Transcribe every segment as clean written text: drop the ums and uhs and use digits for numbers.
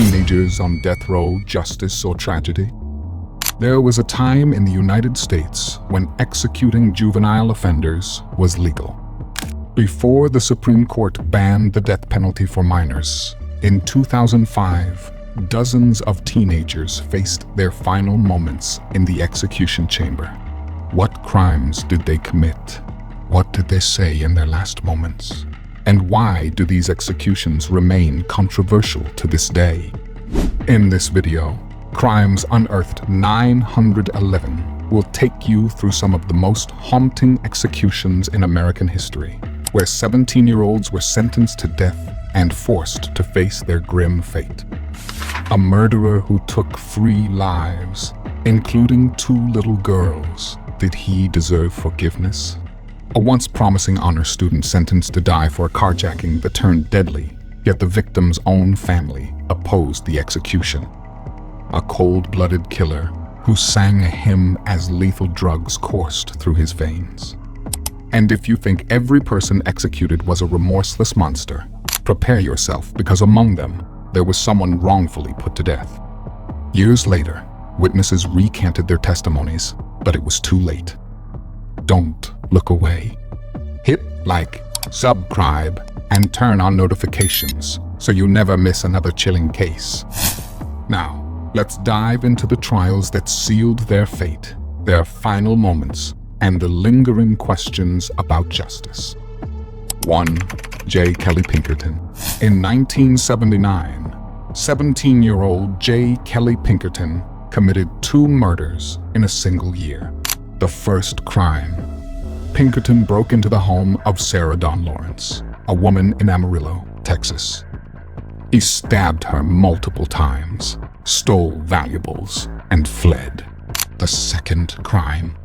Teenagers on death row, justice or tragedy? There was a time in the United States when executing juvenile offenders was legal. Before the Supreme Court banned the death penalty for minors, in 2005, dozens of teenagers faced their final moments in the execution chamber. What crimes did they commit? What did they say in their last moments? And why do these executions remain controversial to this day? In this video, Crimes Unearthed 911 will take you through some of the most haunting executions in American history, where 17-year-olds were sentenced to death and forced to face their grim fate. A murderer who took 3 lives, including 2 little girls. Did he deserve forgiveness? A once promising honor student sentenced to die for a carjacking that turned deadly, yet the victim's own family opposed the execution. A cold-blooded killer who sang a hymn as lethal drugs coursed through his veins. And if you think every person executed was a remorseless monster, prepare yourself, because among them, there was someone wrongfully put to death. Years later, witnesses recanted their testimonies, but it was too late. Don't look away. Hit like, subscribe, and turn on notifications so you never miss another chilling case. Now, let's dive into the trials that sealed their fate, their final moments, and the lingering questions about justice. 1. J. Kelly Pinkerton. In 1979, 17-year-old J. Kelly Pinkerton committed 2 murders in a single year. The first crime. Pinkerton broke into the home of Sarah Dawn Lawrence, a woman in Amarillo, Texas. He stabbed her multiple times, stole valuables, and fled. The second crime.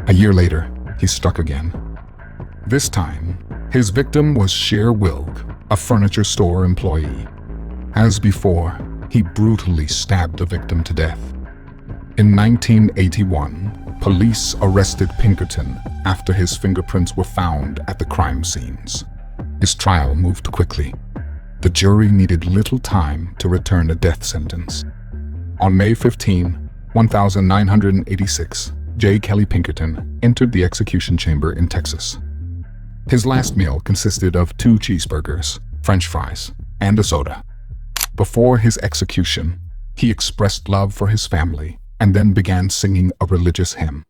A year later, he struck again. This time, his victim was Cher Wilg, a furniture store employee. As before, he brutally stabbed the victim to death. In 1981, police arrested Pinkerton after his fingerprints were found at the crime scenes. His trial moved quickly. The jury needed little time to return a death sentence. On May 15, 1986, J. Kelly Pinkerton entered the execution chamber in Texas. His last meal consisted of 2 cheeseburgers, French fries, and a soda. Before his execution, he expressed love for his family and then began singing a religious hymn.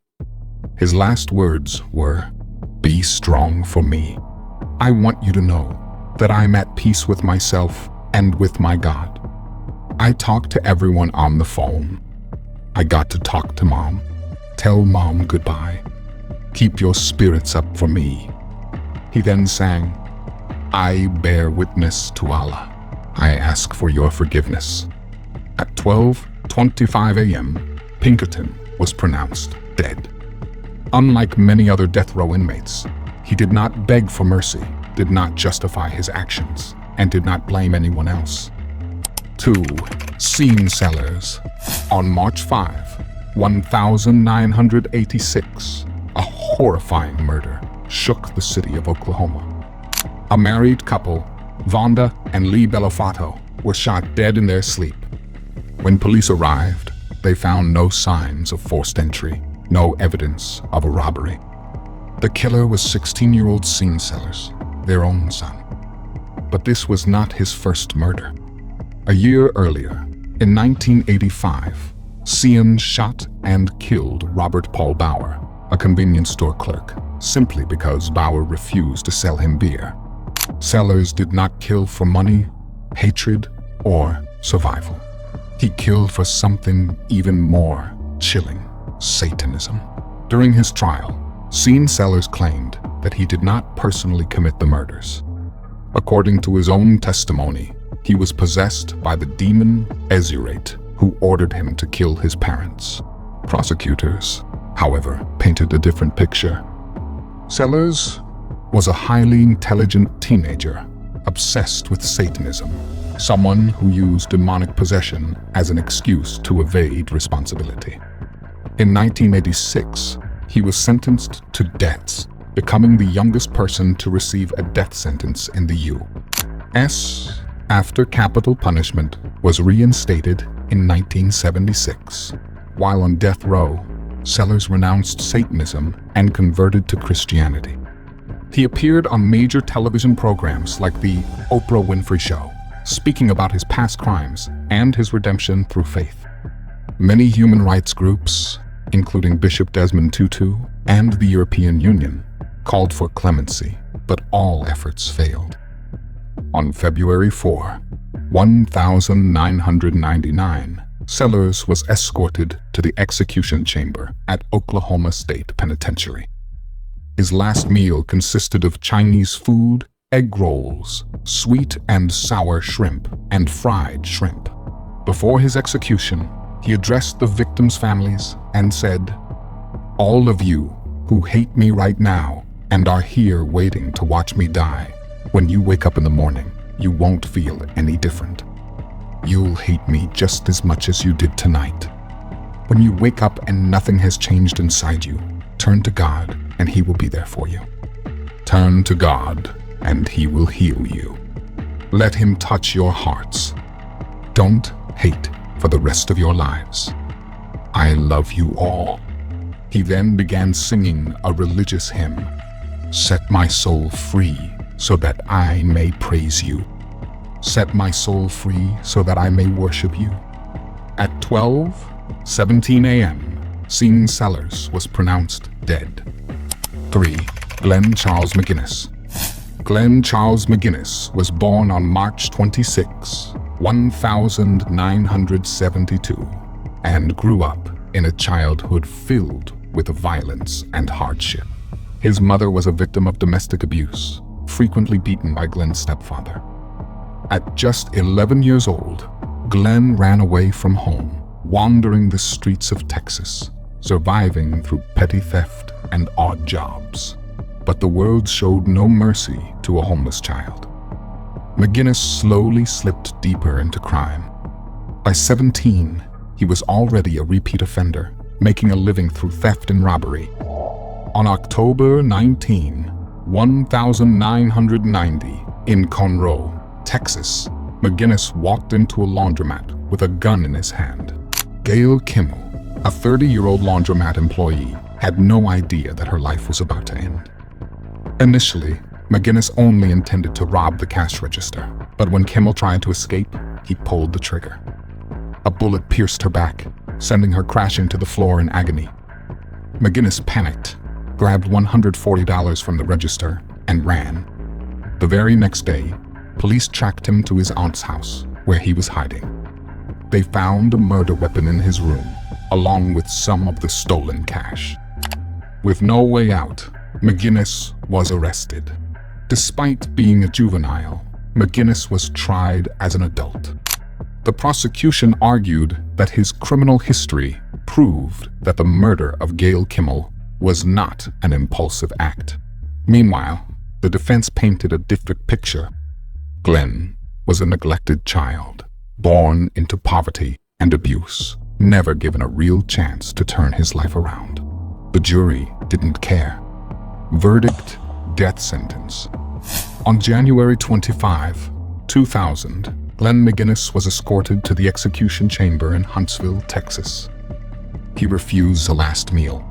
His last words were, "Be strong for me. I want you to know that I'm at peace with myself and with my God. I talk to everyone on the phone. I got to talk to Mom. Tell Mom goodbye. Keep your spirits up for me." He then sang, "I bear witness to Allah. I ask for your forgiveness." At 12:25 a.m., Pinkerton was pronounced dead. Unlike many other death row inmates, he did not beg for mercy, did not justify his actions, and did not blame anyone else. 2. Scene sellers. On March 5, 1986, a horrifying murder shook the city of Oklahoma. A married couple, Vonda and Lee Belofato, were shot dead in their sleep. When police arrived, they found no signs of forced entry, no evidence of a robbery. The killer was 16-year-old Scene Sellers, their own son. But this was not his first murder. A year earlier, in 1985, Scene shot and killed Robert Paul Bauer, a convenience store clerk, simply because Bauer refused to sell him beer. Sellers did not kill for money, hatred, or survival. He killed for something even more chilling: Satanism. During his trial, Scene Sellers claimed that he did not personally commit the murders. According to his own testimony, he was possessed by the demon Ezurate, who ordered him to kill his parents. Prosecutors, however, painted a different picture. Sellers was a highly intelligent teenager, obsessed with Satanism, someone who used demonic possession as an excuse to evade responsibility. In 1986, he was sentenced to death, becoming the youngest person to receive a death sentence in the U.S. After capital punishment was reinstated in 1976, while on death row, Sellers renounced Satanism and converted to Christianity. He appeared on major television programs like The Oprah Winfrey Show, speaking about his past crimes and his redemption through faith. Many human rights groups, including Bishop Desmond Tutu and the European Union, called for clemency, but all efforts failed. On February 4, 1999, Sellers was escorted to the execution chamber at Oklahoma State Penitentiary. His last meal consisted of Chinese food, egg rolls, sweet and sour shrimp, and fried shrimp. Before his execution, he addressed the victims' families and said, "All of you who hate me right now and are here waiting to watch me die, when you wake up in the morning, you won't feel any different. You'll hate me just as much as you did tonight. When you wake up and nothing has changed inside you, turn to God and He will be there for you. Turn to God and He will heal you. Let Him touch your hearts. Don't hate for the rest of your lives. I love you all." He then began singing a religious hymn, "Set my soul free so that I may praise you. Set my soul free so that I may worship you." At 12:17 a.m., Sean Sellers was pronounced dead. 3. Glenn Charles McGinnis. Glenn Charles McGinnis was born on March 26, 1972, and grew up in a childhood filled with violence and hardship. His mother was a victim of domestic abuse, frequently beaten by Glenn's stepfather. At just 11 years old, Glenn ran away from home, wandering the streets of Texas, surviving through petty theft and odd jobs. But the world showed no mercy to a homeless child. McGinnis slowly slipped deeper into crime. By 17, he was already a repeat offender, making a living through theft and robbery. On October 19, 1990, in Conroe, Texas, McGinnis walked into a laundromat with a gun in his hand. Gail Kimmel, a 30-year-old laundromat employee, had no idea that her life was about to end. Initially, McGinnis only intended to rob the cash register, but when Kimmel tried to escape, he pulled the trigger. A bullet pierced her back, sending her crashing to the floor in agony. McGinnis panicked, grabbed $140 from the register, and ran. The very next day, police tracked him to his aunt's house, where he was hiding. They found a murder weapon in his room, along with some of the stolen cash. With no way out, McGinnis was arrested. Despite being a juvenile, McGinnis was tried as an adult. The prosecution argued that his criminal history proved that the murder of Gail Kimmel was not an impulsive act. Meanwhile, the defense painted a different picture. Glenn was a neglected child, born into poverty and abuse, never given a real chance to turn his life around. The jury didn't care. Verdict: death sentence. On January 25, 2000, Glenn McGinnis was escorted to the execution chamber in Huntsville, Texas. He refused a last meal.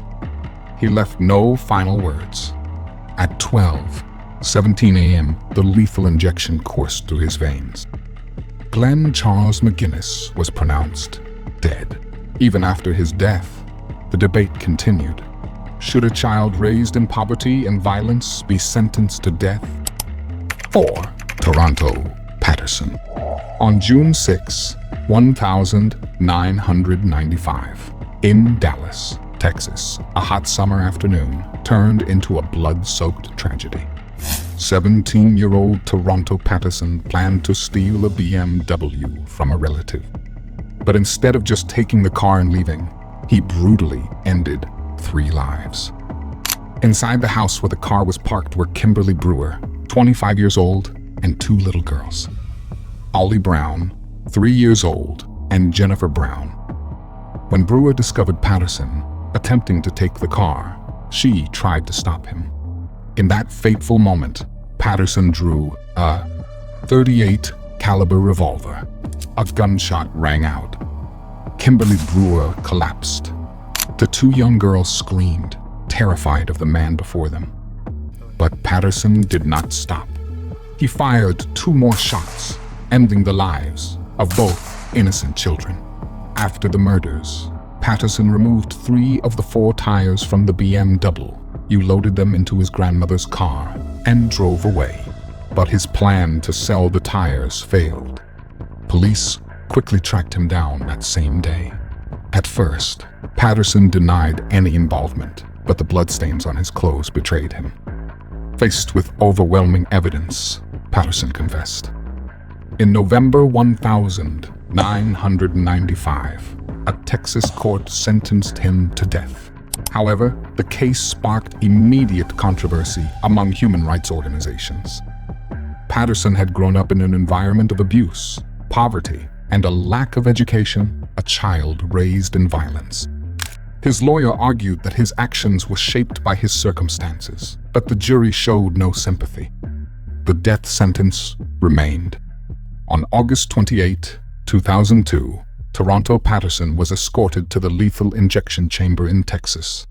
He left no final words. At 12:17 a.m., the lethal injection coursed through his veins. Glenn Charles McGinnis was pronounced dead. Even after his death, the debate continued. Should a child raised in poverty and violence be sentenced to death? 4. Toronto, Patterson. On June 6, 1995, in Dallas, Texas, a hot summer afternoon turned into a blood-soaked tragedy. 17-year-old Toronto Patterson planned to steal a BMW from a relative. But instead of just taking the car and leaving, he brutally ended 3 lives. Inside the house where the car was parked were Kimberly Brewer, 25 years old, and 2 little girls. Ollie Brown, 3 years old, and Jennifer Brown. When Brewer discovered Patterson attempting to take the car, she tried to stop him. In that fateful moment, Patterson drew a .38 caliber revolver. A gunshot rang out. Kimberly Brewer collapsed. The two young girls screamed, terrified of the man before them. But Patterson did not stop. He fired 2 more shots, ending the lives of both innocent children. After the murders, Patterson removed 3 of the 4 tires from the BMW, loaded them into his grandmother's car, and drove away. But his plan to sell the tires failed. Police quickly tracked him down that same day. At first, Patterson denied any involvement, but the bloodstains on his clothes betrayed him. Faced with overwhelming evidence, Patterson confessed. In November 1995, a Texas court sentenced him to death. However, the case sparked immediate controversy among human rights organizations. Patterson had grown up in an environment of abuse, poverty, and a lack of education, a child raised in violence. His lawyer argued that his actions were shaped by his circumstances, but the jury showed no sympathy. The death sentence remained. On August 28, 2002, Toronto Patterson was escorted to the lethal injection chamber in Texas.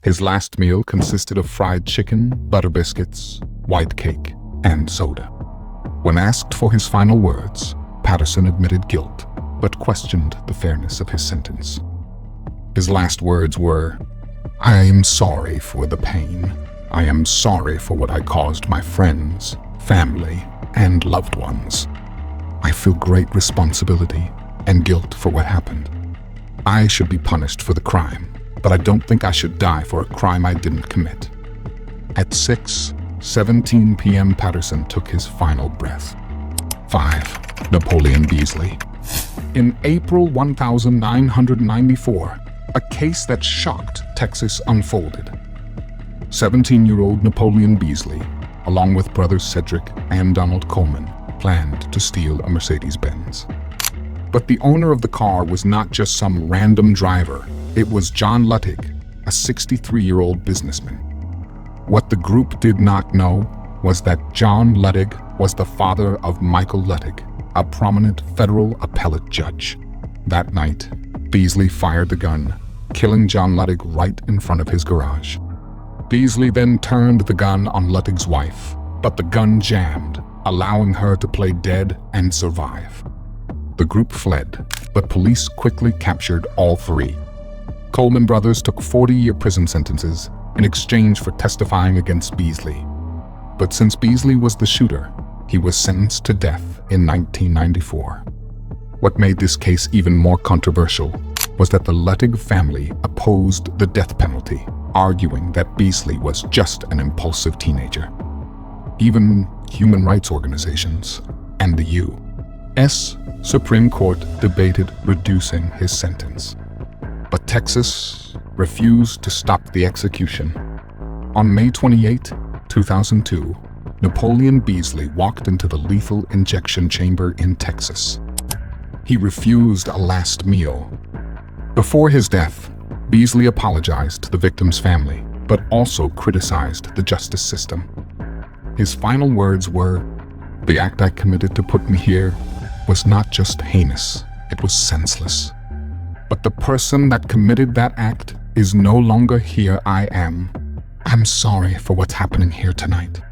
His last meal consisted of fried chicken, butter biscuits, white cake, and soda. When asked for his final words, Patterson admitted guilt, but questioned the fairness of his sentence. His last words were, "I am sorry for the pain. I am sorry for what I caused my friends, family, and loved ones. I feel great responsibility and guilt for what happened. I should be punished for the crime, but I don't think I should die for a crime I didn't commit." At 6:17 p.m., Patterson took his final breath. 5. Napoleon Beazley. In April 1994, a case that shocked Texas unfolded. 17-year-old Napoleon Beazley, along with brothers Cedric and Donald Coleman, planned to steal a Mercedes-Benz. But the owner of the car was not just some random driver. It was John Luttig, a 63-year-old businessman. What the group did not know was that John Luttig was the father of Michael Luttig, a prominent federal appellate judge. That night, Beazley fired the gun, killing John Luttig right in front of his garage. Beazley then turned the gun on Luttig's wife, but the gun jammed, allowing her to play dead and survive. The group fled, but police quickly captured all 3. Coleman brothers took 40-year prison sentences in exchange for testifying against Beazley. But since Beazley was the shooter, he was sentenced to death in 1994. What made this case even more controversial was that the Luttig family opposed the death penalty, arguing that Beazley was just an impulsive teenager. Even human rights organizations and the U.S. Supreme Court debated reducing his sentence. But Texas refused to stop the execution. On May 28, 2002, Napoleon Beazley walked into the lethal injection chamber in Texas. He refused a last meal. Before his death, Beazley apologized to the victim's family, but also criticized the justice system. His final words were, "The act I committed to put me here was not just heinous, it was senseless. But the person that committed that act is no longer here. I'm sorry for what's happening here tonight.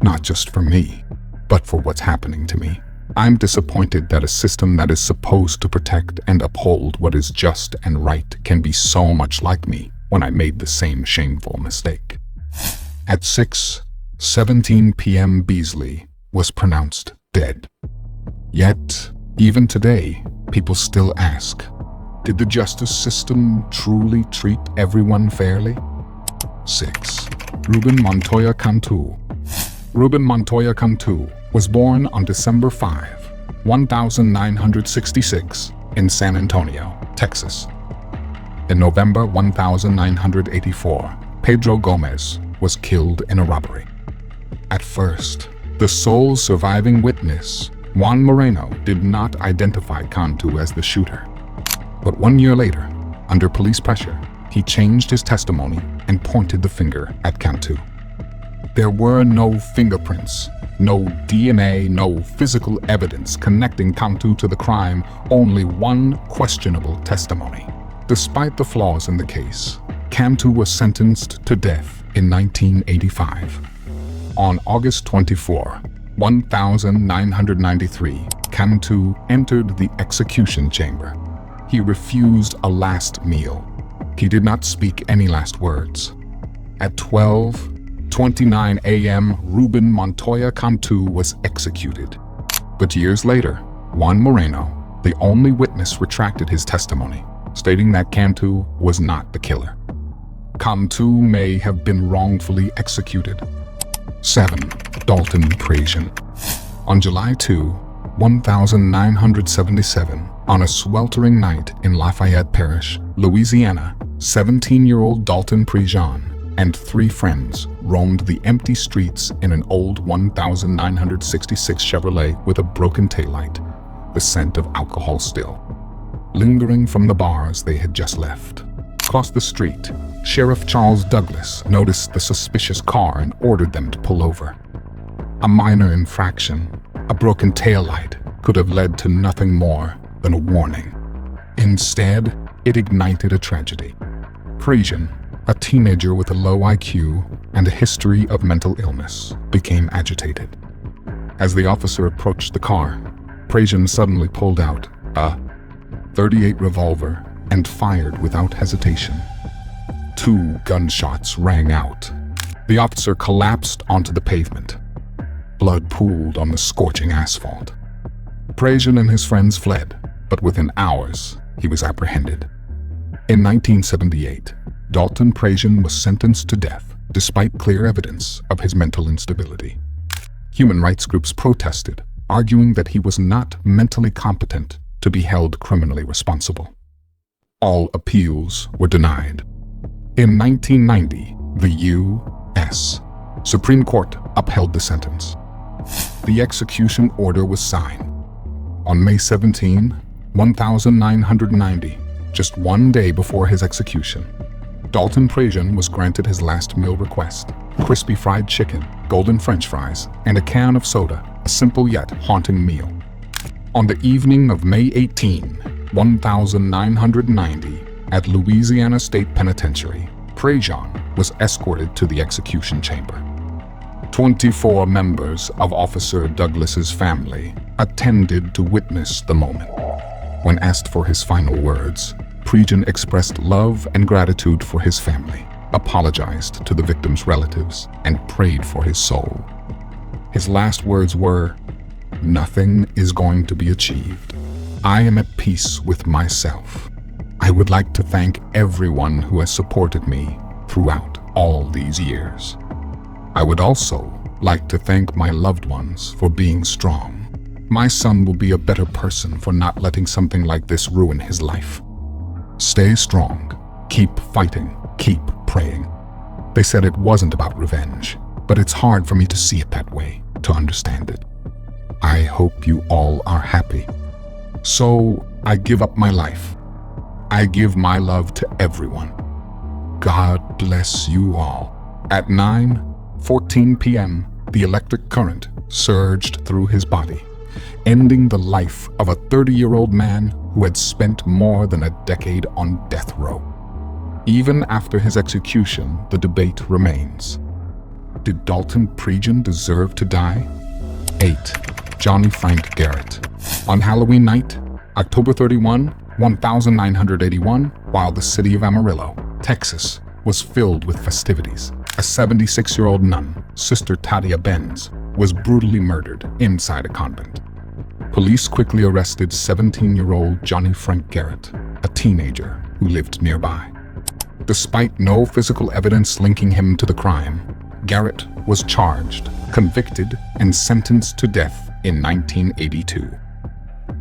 Not just for me, but for what's happening to me. I'm disappointed that a system that is supposed to protect and uphold what is just and right can be so much like me when I made the same shameful mistake." At 6:17 p.m., Beazley was pronounced dead. Yet, even today, people still ask, did the justice system truly treat everyone fairly? 6. Ruben Montoya Cantu. Ruben Montoya Cantu was born on December 5, 1966 in San Antonio, Texas. In November 1984, Pedro Gomez was killed in a robbery. At first, the sole surviving witness, Juan Moreno, did not identify Cantu as the shooter. But 1 year later, under police pressure, he changed his testimony and pointed the finger at Cantu. There were no fingerprints, No DNA, no physical evidence connecting Cantu to the crime, only one questionable testimony. Despite the flaws in the case, Cantu was sentenced to death in 1985. On August 24, 1993, Cantu entered the execution chamber. He refused a last meal. He did not speak any last words. At 12:29 a.m., Ruben Montoya Cantu was executed. But years later, Juan Moreno, the only witness, retracted his testimony, stating that Cantu was not the killer. Cantu may have been wrongfully executed. 7. Dalton Prejean. On July 2, 1977, on a sweltering night in Lafayette Parish, Louisiana, 17-year-old Dalton Prejean and 3 friends roamed the empty streets in an old 1966 Chevrolet with a broken taillight, the scent of alcohol still lingering from the bars they had just left. Across the street, Sheriff Charles Douglas noticed the suspicious car and ordered them to pull over. A minor infraction, a broken taillight, could have led to nothing more than a warning. Instead, it ignited a tragedy. Prejean, a teenager with a low IQ and a history of mental illness, became agitated. As the officer approached the car, Prejean suddenly pulled out a .38 revolver and fired without hesitation. 2 gunshots rang out. The officer collapsed onto the pavement. Blood pooled on the scorching asphalt. Prejean and his friends fled, but within hours, he was apprehended. In 1978, Dalton Prejean was sentenced to death despite clear evidence of his mental instability. Human rights groups protested, arguing that he was not mentally competent to be held criminally responsible. All appeals were denied. In 1990, the U.S. Supreme Court upheld the sentence. The execution order was signed. On May 17, 1990, just one day before his execution, Dalton Prejean was granted his last meal request: crispy fried chicken, golden French fries, and a can of soda, a simple yet haunting meal. On the evening of May 18, 1990, at Louisiana State Penitentiary, Prejean was escorted to the execution chamber. 24 members of Officer Douglas's family attended to witness the moment. When asked for his final words, Prejean expressed love and gratitude for his family, apologized to the victim's relatives, and prayed for his soul. His last words were, "Nothing is going to be achieved. I am at peace with myself. I would like to thank everyone who has supported me throughout all these years. I would also like to thank my loved ones for being strong. My son will be a better person for not letting something like this ruin his life. Stay strong, keep fighting, keep praying." They said it wasn't about revenge, but it's hard for me to see it that way, to understand it. I hope you all are happy. So I give up my life. I give my love to everyone. God bless you all. At 9:14 p.m., the electric current surged through his body, ending the life of a 30-year-old man who had spent more than a decade on death row. Even after his execution, the debate remains. Did Dalton Prejean deserve to die? 8. Johnny Frank Garrett. On Halloween night, October 31, 1981, while the city of Amarillo, Texas, was filled with festivities, a 76-year-old nun, Sister Tadia Benz, was brutally murdered inside a convent. Police quickly arrested 17-year-old Johnny Frank Garrett, a teenager who lived nearby. Despite no physical evidence linking him to the crime, Garrett was charged, convicted, and sentenced to death in 1982.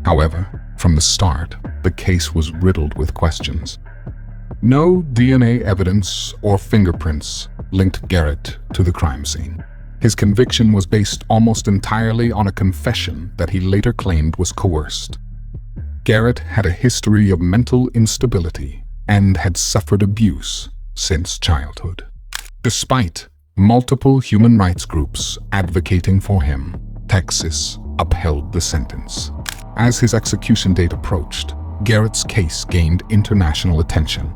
However, from the start, the case was riddled with questions. No DNA evidence or fingerprints linked Garrett to the crime scene. His conviction was based almost entirely on a confession that he later claimed was coerced. Garrett had a history of mental instability and had suffered abuse since childhood. Despite multiple human rights groups advocating for him, Texas upheld the sentence. As his execution date approached, Garrett's case gained international attention.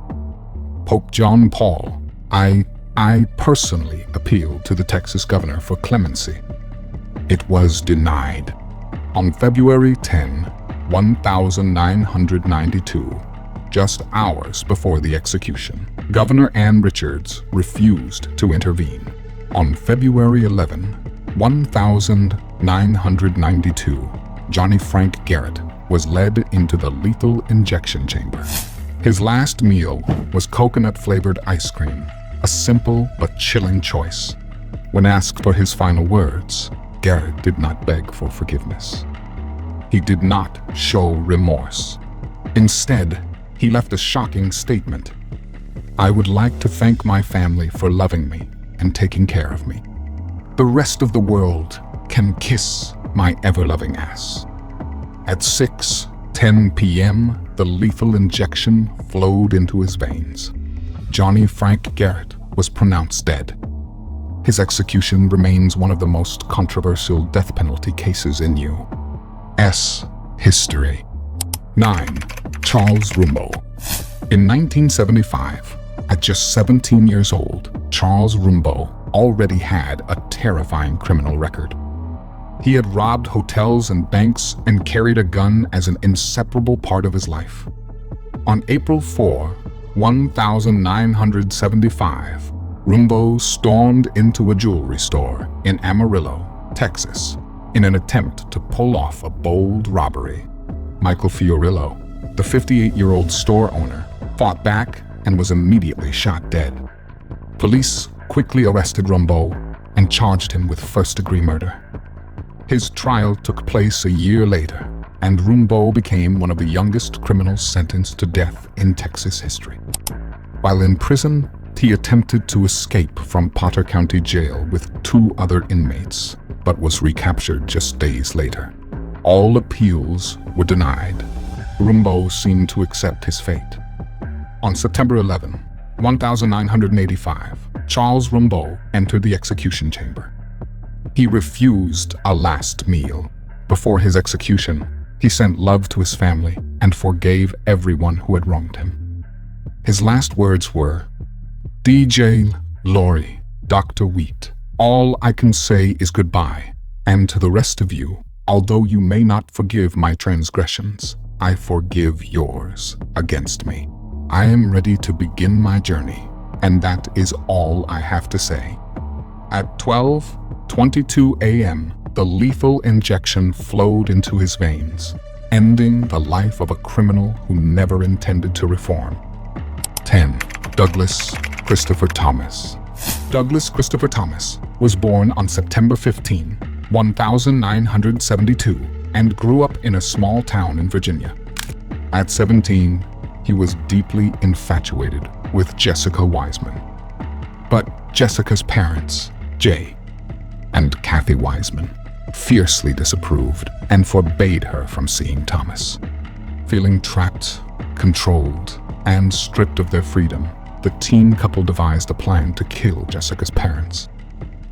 Pope John Paul, I personally appealed to the Texas governor for clemency. It was denied. On February 10, 1992, just hours before the execution, Governor Ann Richards refused to intervene. On February 11, 1992, Johnny Frank Garrett was led into the lethal injection chamber. His last meal was coconut-flavored ice cream, a simple but chilling choice. When asked for his final words, Garrett did not beg for forgiveness. He did not show remorse. Instead, he left a shocking statement. "I would like to thank my family for loving me and taking care of me. The rest of the world can kiss my ever-loving ass." At 6:10 p.m., the lethal injection flowed into his veins. Johnny Frank Garrett was pronounced dead. His execution remains one of the most controversial death penalty cases in U.S. history. 9. Charles Rumbaugh. In 1975, at just 17 years old, Charles Rumbaugh already had a terrifying criminal record. He had robbed hotels and banks and carried a gun as an inseparable part of his life. On April 4, 1975, Rumbaugh stormed into a jewelry store in Amarillo, Texas, in an attempt to pull off a bold robbery. Michael Fiorillo, the 58-year-old store owner, fought back and was immediately shot dead. Police quickly arrested Rumbaugh and charged him with first-degree murder. His trial took place a year later, and Rumbaugh became one of the youngest criminals sentenced to death in Texas history. While in prison, he attempted to escape from Potter County Jail with 2 other inmates, but was recaptured just days later. All appeals were denied. Rumbaugh seemed to accept his fate. On September 11, 1985, Charles Rumbaugh entered the execution chamber. He refused a last meal. Before his execution, he sent love to his family and forgave everyone who had wronged him. His last words were, "DJ, Lori, Dr. Wheat, all I can say is goodbye, and to the rest of you, although you may not forgive my transgressions, I forgive yours against me. I am ready to begin my journey, and that is all I have to say." At 12:22 a.m., the lethal injection flowed into his veins, ending the life of a criminal who never intended to reform. 10. Douglas Christopher Thomas. Douglas Christopher Thomas was born on September 15, 1972, and grew up in a small town in Virginia. At 17, he was deeply infatuated with Jessica Wiseman. But Jessica's parents, Jay and Kathy Wiseman, fiercely disapproved and forbade her from seeing Thomas. Feeling trapped, controlled, and stripped of their freedom, the teen couple devised a plan to kill Jessica's parents.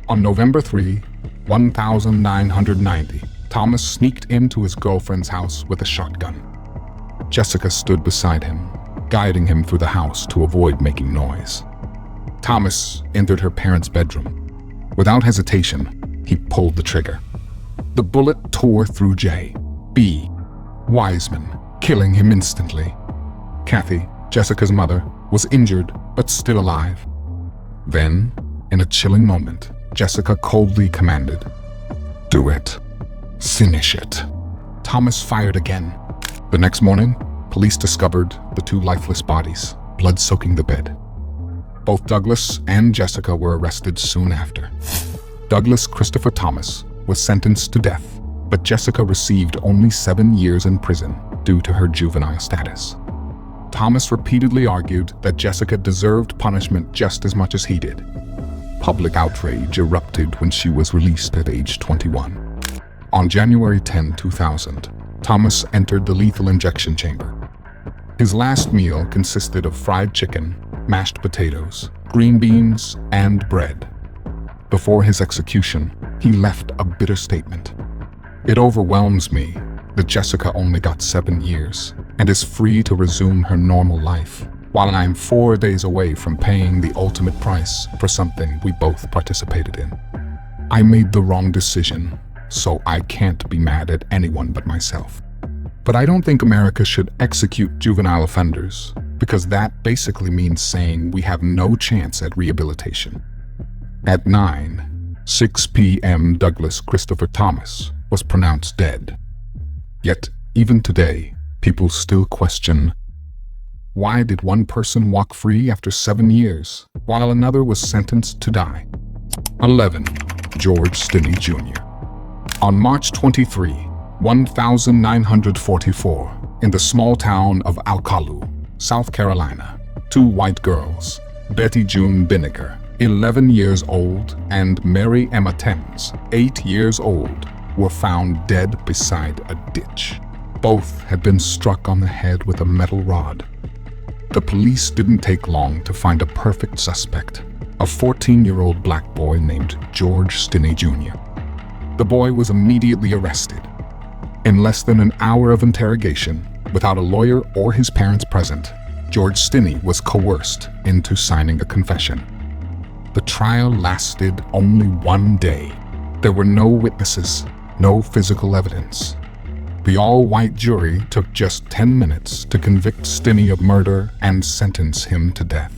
On November 3, 1990, Thomas sneaked into his girlfriend's house with a shotgun. Jessica stood beside him, guiding him through the house to avoid making noise. Thomas entered her parents' bedroom. Without hesitation, he pulled the trigger. The bullet tore through J. B. Wiseman, killing him instantly. Kathy, Jessica's mother, was injured but still alive. Then, in a chilling moment, Jessica coldly commanded, "Do it. Finish it." Thomas fired again. The next morning, police discovered the 2 lifeless bodies, blood soaking the bed. Both Douglas and Jessica were arrested soon after. Douglas Christopher Thomas was sentenced to death, but Jessica received only 7 years in prison due to her juvenile status. Thomas repeatedly argued that Jessica deserved punishment just as much as he did. Public outrage erupted when she was released at age 21. On January 10, 2000, Thomas entered the lethal injection chamber. His last meal consisted of fried chicken, mashed potatoes, green beans, and bread. Before his execution, he left a bitter statement. "It overwhelms me that Jessica only got 7 years and is free to resume her normal life, while I'm 4 days away from paying the ultimate price for something we both participated in. I made the wrong decision, so I can't be mad at anyone but myself. But I don't think America should execute juvenile offenders, because that basically means saying we have no chance at rehabilitation." At 9:06 p.m., Douglas Christopher Thomas was pronounced dead. Yet, even today, people still question, why did one person walk free after 7 years, while another was sentenced to die? 11. George Stinny Jr. On March 23, 1944, in the small town of Alcalu, South Carolina, 2 white girls, Betty June Binnicker, 11 years old, and Mary Emma Thames, 8 years old, were found dead beside a ditch. Both had been struck on the head with a metal rod. The police didn't take long to find a perfect suspect, a 14-year-old black boy named George Stinny Jr. The boy was immediately arrested. In less than an hour of interrogation, without a lawyer or his parents present, George Stinny was coerced into signing a confession. The trial lasted only 1 day. There were no witnesses, no physical evidence. The all-white jury took just 10 minutes to convict Stinny of murder and sentence him to death.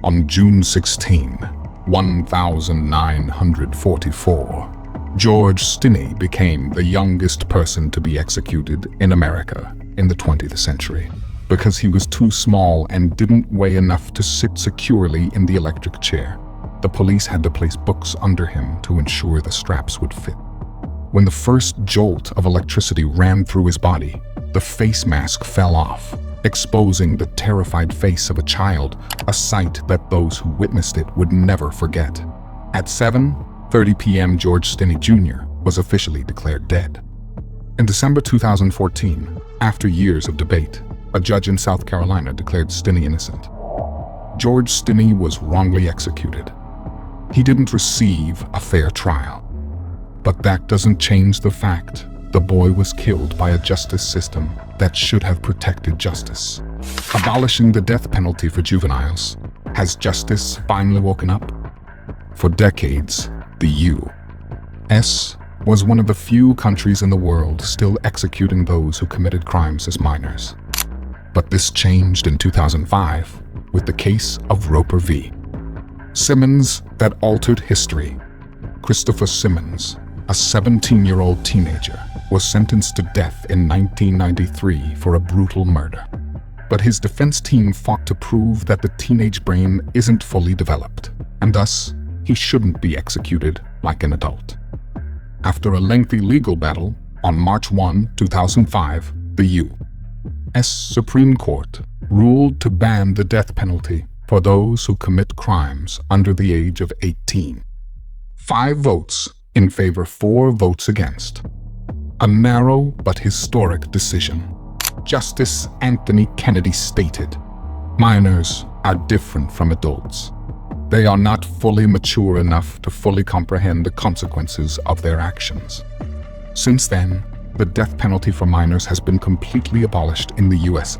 On June 16, 1944, George Stinny became the youngest person to be executed in America in the 20th century because he was too small and didn't weigh enough to sit securely in the electric chair. The police had to place books under him to ensure the straps would fit. When the first jolt of electricity ran through his body, the face mask fell off, exposing the terrified face of a child, a sight that those who witnessed it would never forget. At 7:30 p.m., George Stinny Jr. was officially declared dead. In December 2014, after years of debate, a judge in South Carolina declared Stinny innocent. George Stinny was wrongly executed. He didn't receive a fair trial. But that doesn't change the fact the boy was killed by a justice system that should have protected justice. Abolishing the death penalty for juveniles. Has justice finally woken up? For decades, the U.S. was one of the few countries in the world still executing those who committed crimes as minors. But this changed in 2005 with the case of Roper v. Simmons that altered history. Christopher Simmons, a 17-year-old teenager, was sentenced to death in 1993 for a brutal murder. But his defense team fought to prove that the teenage brain isn't fully developed, and thus, he shouldn't be executed like an adult. After a lengthy legal battle, on March 1, 2005, the U.S. Supreme Court ruled to ban the death penalty for those who commit crimes under the age of 18. 5 votes in favor, 4 votes against. A narrow but historic decision. Justice Anthony Kennedy stated, "Minors are different from adults. They are not fully mature enough to fully comprehend the consequences of their actions." Since then, the death penalty for minors has been completely abolished in the U.S.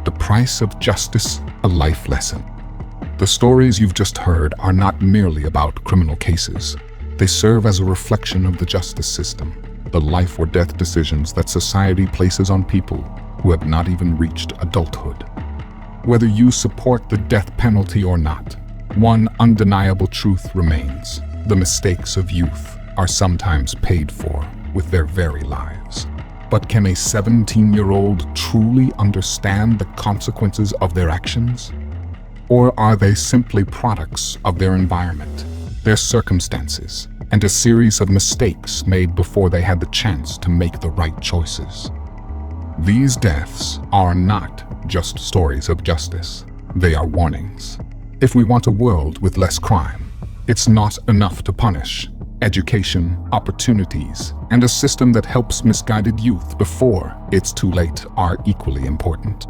The price of justice, a life lesson. The stories you've just heard are not merely about criminal cases. They serve as a reflection of the justice system, the life or death decisions that society places on people who have not even reached adulthood. Whether you support the death penalty or not, one undeniable truth remains: the mistakes of youth are sometimes paid for with their very lives. But can a 17-year-old truly understand the consequences of their actions? Or are they simply products of their environment, their circumstances, and a series of mistakes made before they had the chance to make the right choices? These deaths are not just stories of justice. They are warnings. If we want a world with less crime, it's not enough to punish. Education, opportunities, and a system that helps misguided youth before it's too late are equally important.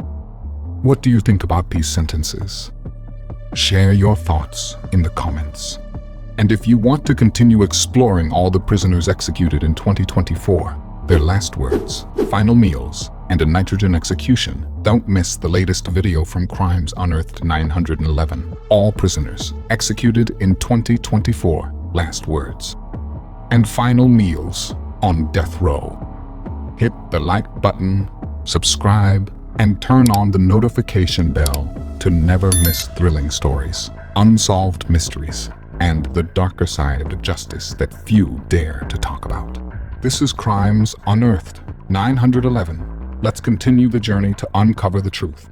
What do you think about these sentences? Share your thoughts in the comments. And if you want to continue exploring all the prisoners executed in 2024, their last words, final meals, and a nitrogen execution, don't miss the latest video from Crimes Unearthed 911. All prisoners executed in 2024, last words, and final meals on death row. Hit the like button, subscribe, and turn on the notification bell to never miss thrilling stories, unsolved mysteries, and the darker side of the justice that few dare to talk about. This is Crimes Unearthed 911. Let's continue the journey to uncover the truth.